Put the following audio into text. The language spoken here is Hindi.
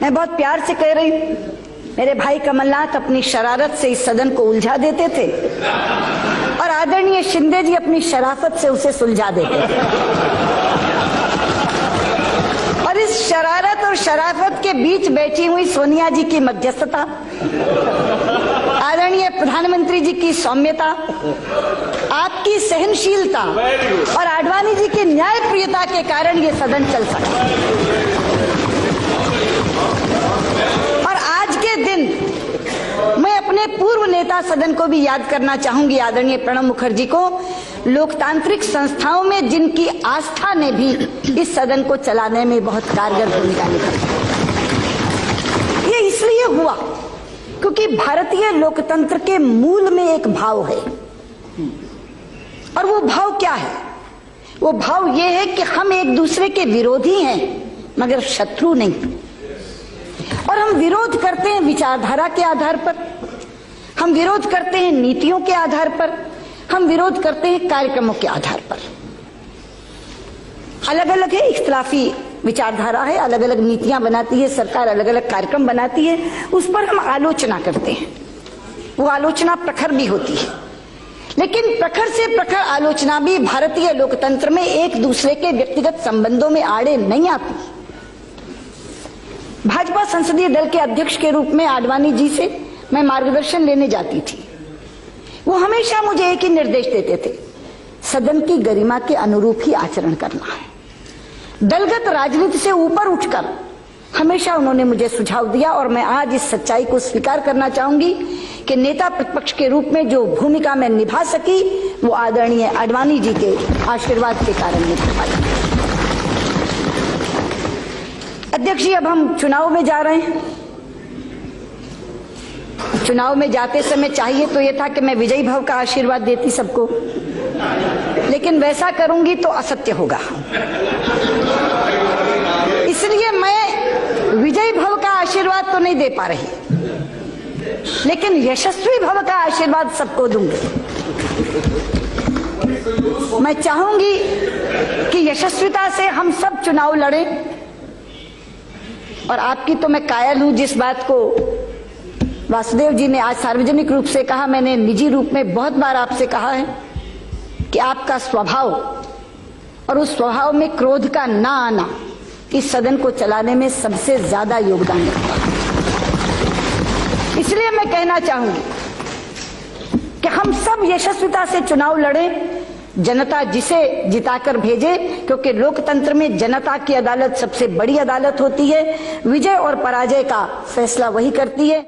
मैं बहुत प्यार से कह रही हूं, मेरे भाई कमलनाथ अपनी शरारत से इस सदन को उलझा देते थे और आदरणीय शिंदे जी अपनी शराफत से उसे सुलझा देते थे। और इस शरारत और शराफत के बीच बैठी हुई सोनिया जी की मध्यस्थता, आदरणीय प्रधानमंत्री जी की सौम्यता, आपकी सहनशीलता और आडवाणी जी की न्यायप्रियता के कारण ये सदन चल सका। और आज के दिन मैं अपने पूर्व नेता सदन को भी याद करना चाहूंगी, आदरणीय प्रणब मुखर्जी को, लोकतांत्रिक संस्थाओं में जिनकी आस्था ने भी इस सदन को चलाने में बहुत कारगर भूमिका निभाई। ये इसलिए हुआ क्योंकि भारतीय लोकतंत्र के मूल में एक भाव है, और वो भाव क्या है? वो भाव ये है कि हम एक दूसरे के विरोधी हैं मगर शत्रु नहीं। और हम विरोध करते हैं विचारधारा के आधार पर, हम विरोध करते हैं नीतियों के आधार पर, हम विरोध करते हैं कार्यक्रमों के आधार पर। अलग अलग है, इख्तिलाफी विचारधारा है, अलग अलग नीतियां बनाती है सरकार, अलग अलग कार्यक्रम बनाती है, उस पर हम आलोचना करते हैं। वो आलोचना प्रखर भी होती है, लेकिन प्रखर से प्रखर आलोचना भी भारतीय लोकतंत्र में एक दूसरे के व्यक्तिगत संबंधों में आड़े नहीं आती। भाजपा संसदीय दल के अध्यक्ष के रूप में आडवाणी जी से मैं मार्गदर्शन लेने जाती थी। वो हमेशा मुझे एक ही निर्देश देते थे, सदन की गरिमा के अनुरूप ही आचरण करना है। दलगत राजनीति से ऊपर उठकर हमेशा उन्होंने मुझे सुझाव दिया, और मैं आज इस सच्चाई को स्वीकार करना चाहूंगी कि नेता प्रतिपक्ष के रूप में जो भूमिका मैं निभा सकी वो आदरणीय आडवाणी जी के आशीर्वाद के कारण निभा पाई। अध्यक्ष जी, अब हम चुनाव में जा रहे हैं। चुनाव में जाते समय चाहिए तो यह था कि मैं विजयी भव का आशीर्वाद देती सबको, लेकिन वैसा करूंगी तो असत्य होगा। इसलिए मैं विजयी भव का आशीर्वाद तो नहीं दे पा रही, लेकिन यशस्वी भव का आशीर्वाद सबको दूंगी। मैं चाहूंगी कि यशस्विता से हम सब चुनाव लड़ें, और आपकी तो मैं कायल हूं जिस बात को वासुदेव जी ने आज सार्वजनिक रूप से कहा, मैंने निजी रूप में बहुत बार आपसे कहा है कि आपका स्वभाव और उस स्वभाव में क्रोध का ना आना इस सदन को चलाने में सबसे ज्यादा योगदान रखता है। इसलिए मैं कहना चाहूंगी कि हम सब यशस्विता से चुनाव लड़ें, जनता जिसे जिताकर भेजे, क्योंकि लोकतंत्र में जनता की अदालत सबसे बड़ी अदालत होती है। विजय और पराजय का फैसला वही करती है।